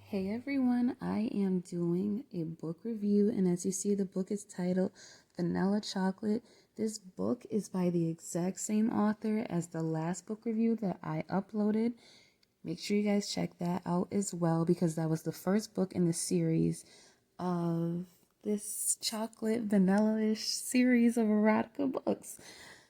Hey everyone, I am doing a book review, and as you see, the book is titled Vanilla Chocolate. This book is by the exact same author as the last book review that I uploaded. Make sure you guys check that out as well, because that was the first book in the series of this chocolate vanilla-ish series of erotica books.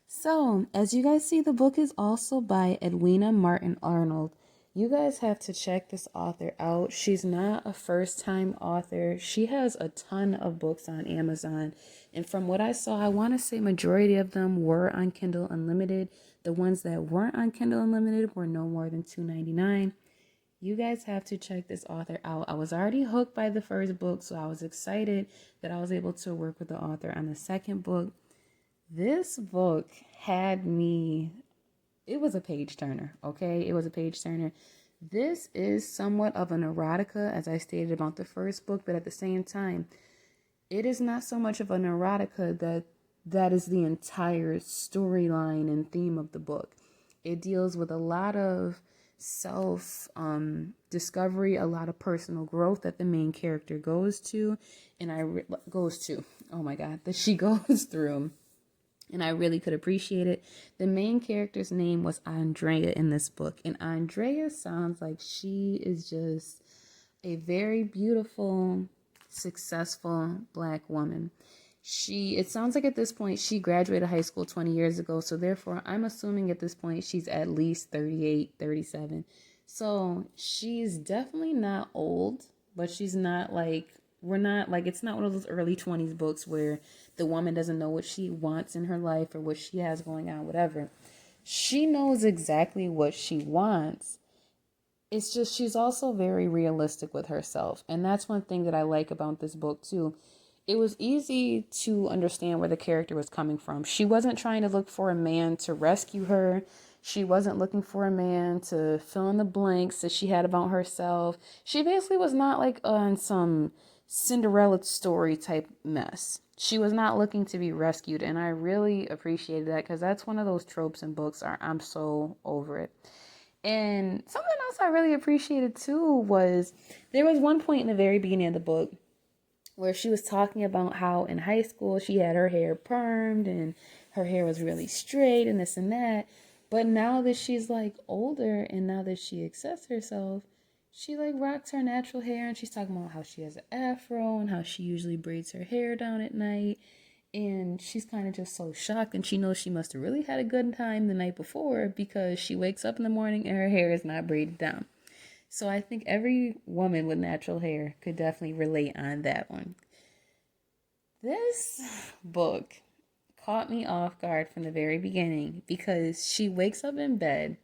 So, as you guys see, the book is also by Edwina Martin Arnold. You guys have to check this author out. She's not a first-time author. She has a ton of books on Amazon. And from what I saw, I want to say majority of them were on Kindle Unlimited. The ones that weren't on Kindle Unlimited were no more than $2.99. You guys have to check this author out. I was already hooked by the first book, so I was excited that I was able to work with the author on the second book. This book had me, it was a page turner, okay? It was a page turner. This is somewhat of an erotica, as I stated about the first book, but at the same time, it is not so much of an erotica that is the entire storyline and theme of the book. It deals with a lot of self discovery, a lot of personal growth that the main character goes to, and that she goes through. And I really could appreciate it. The main character's name was Andrea in this book. And Andrea sounds like she is just a very beautiful, successful Black woman. It sounds like at this point she graduated high school 20 years ago. So therefore, I'm assuming at this point she's at least 38, 37. So she's definitely not old, but she's not it's not one of those early 20s books where the woman doesn't know what she wants in her life or what she has going on, whatever. She knows exactly what she wants. It's just she's also very realistic with herself. And that's one thing that I like about this book too. It was easy to understand where the character was coming from. She wasn't trying to look for a man to rescue her. She wasn't looking for a man to fill in the blanks that she had about herself. She basically was not like on some Cinderella story type mess. She was not looking to be rescued, and I really appreciated that, because that's one of those tropes in books. I'm so over it. And something else I really appreciated too was there was one point in the very beginning of the book where she was talking about how in high school she had her hair permed and her hair was really straight and this and that. But now that she's like older and now that she accepts herself, she like rocks her natural hair, and she's talking about how she has an afro and how she usually braids her hair down at night. And she's kind of just so shocked, and she knows she must have really had a good time the night before, because she wakes up in the morning and her hair is not braided down. So I think every woman with natural hair could definitely relate on that one. This book caught me off guard from the very beginning, because she wakes up in bed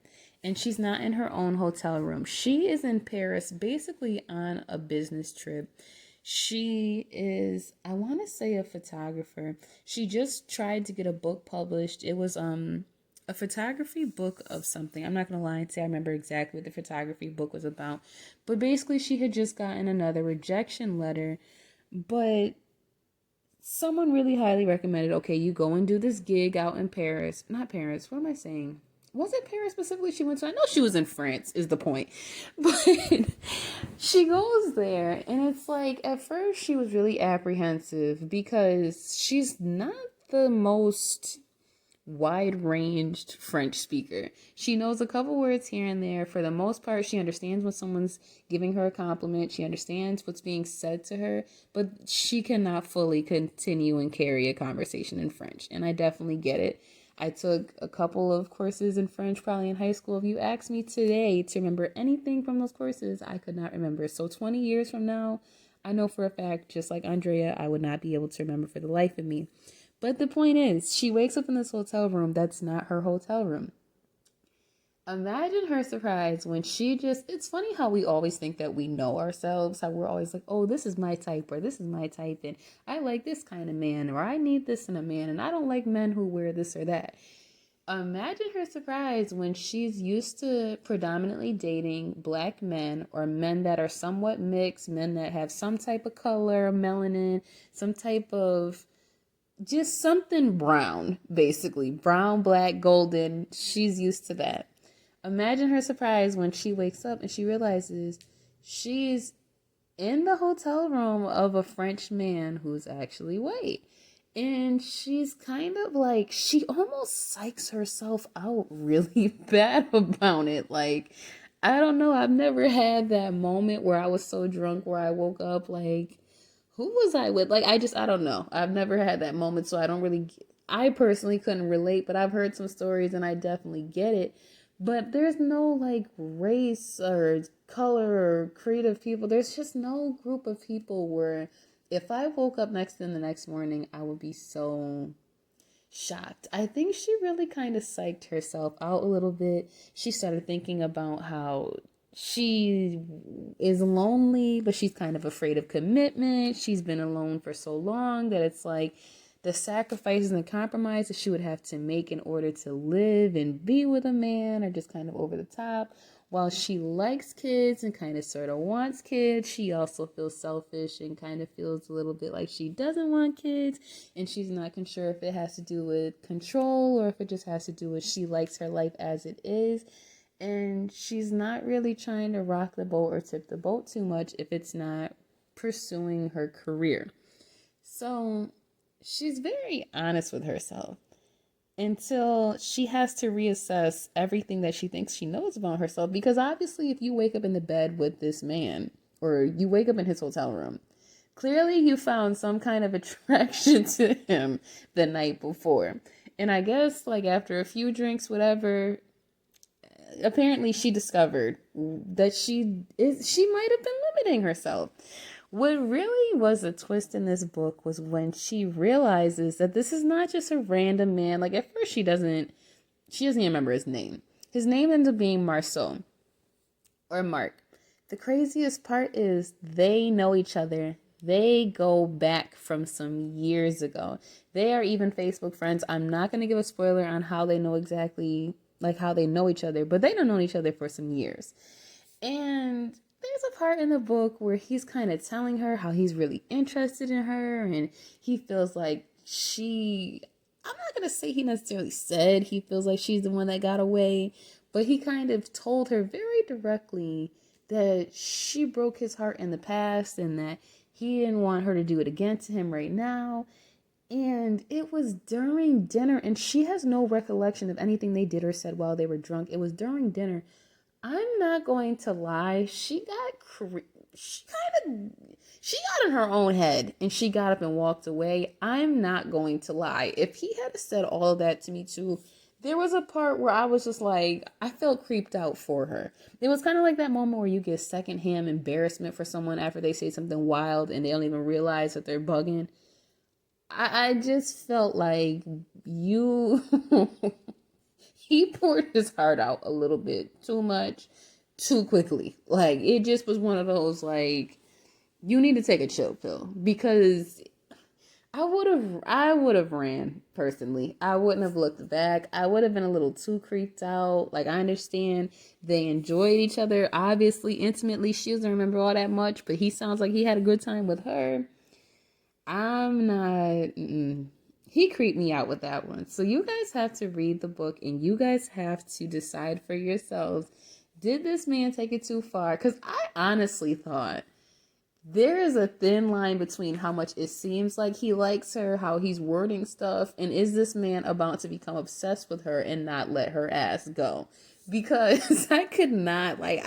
and she's not in her own hotel room. She is in Paris basically on a business trip. She is, I want to say, a photographer. She just tried to get a book published. It was a photography book of something. I'm not going to lie and say I remember exactly what the photography book was about. But basically she had just gotten another rejection letter. But someone really highly recommended, okay, you go and do this gig out in Paris. Not Paris, what am I saying? Was it Paris specifically she went to? I know she was in France, is the point. But she goes there, and it's like, at first she was really apprehensive because she's not the most wide-ranged French speaker. She knows a couple words here and there. For the most part, she understands when someone's giving her a compliment. She understands what's being said to her, but she cannot fully continue and carry a conversation in French. And I definitely get it. I took a couple of courses in French probably in high school. If you ask me today to remember anything from those courses, I could not remember. So 20 years from now, I know for a fact, just like Andrea, I would not be able to remember for the life of me. But the point is, she wakes up in this hotel room that's not her hotel room. Imagine her surprise when it's funny how we always think that we know ourselves, how we're always like, oh, this is my type, or this is my type, and I like this kind of man, or I need this in a man, and I don't like men who wear this or that. Imagine her surprise when she's used to predominantly dating Black men, or men that are somewhat mixed, men that have some type of color, melanin, some type of just something brown, basically. Brown, black, golden. She's used to that. Imagine her surprise when she wakes up and she realizes she's in the hotel room of a French man who's actually white. And she's kind of like, she almost psychs herself out really bad about it. Like, I don't know. I've never had that moment where I was so drunk where I woke up like, who was I with? Like, I don't know. I've never had that moment. So I don't really, I personally couldn't relate, but I've heard some stories and I definitely get it. But there's no like race or color or creative people. There's just no group of people where if I woke up next to them the next morning, I would be so shocked. I think she really kind of psyched herself out a little bit. She started thinking about how she is lonely, but she's kind of afraid of commitment. She's been alone for so long that it's like the sacrifices and the compromise that she would have to make in order to live and be with a man are just kind of over the top. While she likes kids and kind of sort of wants kids, she also feels selfish and kind of feels a little bit like she doesn't want kids. And she's not sure if it has to do with control or if it just has to do with she likes her life as it is. And she's not really trying to rock the boat or tip the boat too much if it's not pursuing her career. So she's very honest with herself until she has to reassess everything that she thinks she knows about herself. Because obviously, if you wake up in the bed with this man or you wake up in his hotel room, clearly you found some kind of attraction to him the night before. And I guess, like, after a few drinks, whatever, apparently she discovered that she might have been limiting herself. What really was a twist in this book was when she realizes that this is not just a random man. Like, at first she doesn't even remember his name. His name ends up being Marceau or Mark. The craziest part is they know each other. They go back from some years ago. They are even Facebook friends. I'm not going to give a spoiler on how they know exactly, like how they know each other, but they don't know each other for some years. And there's a part in the book where he's kind of telling her how he's really interested in her and he feels like I'm not going to say he necessarily said he feels like she's the one that got away, but he kind of told her very directly that she broke his heart in the past and that he didn't want her to do it again to him right now. And it was during dinner, and she has no recollection of anything they did or said while they were drunk. It was during dinner. I'm not going to lie. She got in her own head and she got up and walked away. I'm not going to lie. If he had said all of that to me too, there was a part where I was just like, I felt creeped out for her. It was kind of like that moment where you get secondhand embarrassment for someone after they say something wild and they don't even realize that they're bugging. I just felt like you he poured his heart out a little bit too much, too quickly. Like, it just was one of those, like, you need to take a chill pill. Because I would have ran, personally. I wouldn't have looked back. I would have been a little too creeped out. Like, I understand they enjoyed each other, obviously, intimately. She doesn't remember all that much, but he sounds like he had a good time with her. I'm not, he creeped me out with that one. So you guys have to read the book and you guys have to decide for yourselves, did this man take it too far? Because I honestly thought there is a thin line between how much it seems like he likes her, how he's wording stuff, and is this man about to become obsessed with her and not let her ass go? Because I could not, like,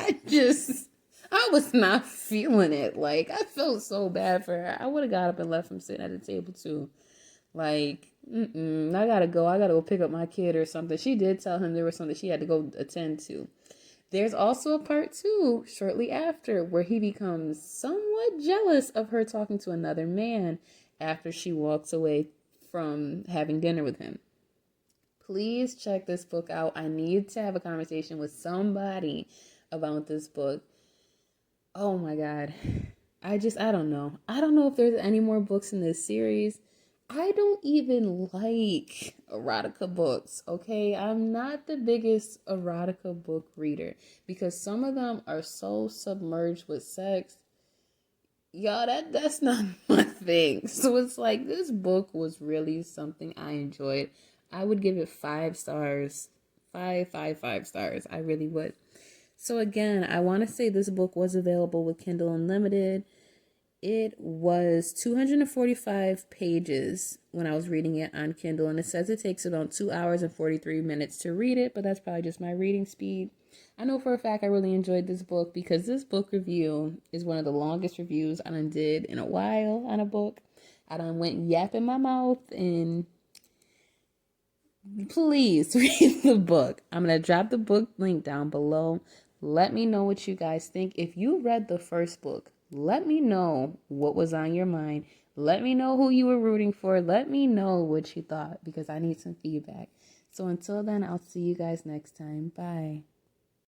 I was not feeling it. Like, I felt so bad for her. I would have got up and left him sitting at the table too. Like, I gotta go. I gotta go pick up my kid or something. She did tell him there was something she had to go attend to. There's also a part 2 shortly after where he becomes somewhat jealous of her talking to another man after she walks away from having dinner with him. Please check this book out. I need to have a conversation with somebody about this book. Oh my God. I don't know. I don't know if there's any more books in this series. I don't even like erotica books, okay? I'm not the biggest erotica book reader because some of them are so submerged with sex. Y'all, that's not my thing. So it's like this book was really something I enjoyed. I would give it 5 stars. 5 stars. I really would. So again, I want to say this book was available with Kindle Unlimited. It was 245 pages when I was reading it on Kindle, and it says it takes about 2 hours and 43 minutes to read it, but that's probably just my reading speed. I know for a fact I really enjoyed this book because this book review is one of the longest reviews I done did in a while on a book. I done went yapping my mouth, and please read the book. I'm going to drop the book link down below. Let me know what you guys think. If you read the first book, let me know what was on your mind. Let me know who you were rooting for. Let me know what you thought because I need some feedback. So until then, I'll see you guys next time. Bye.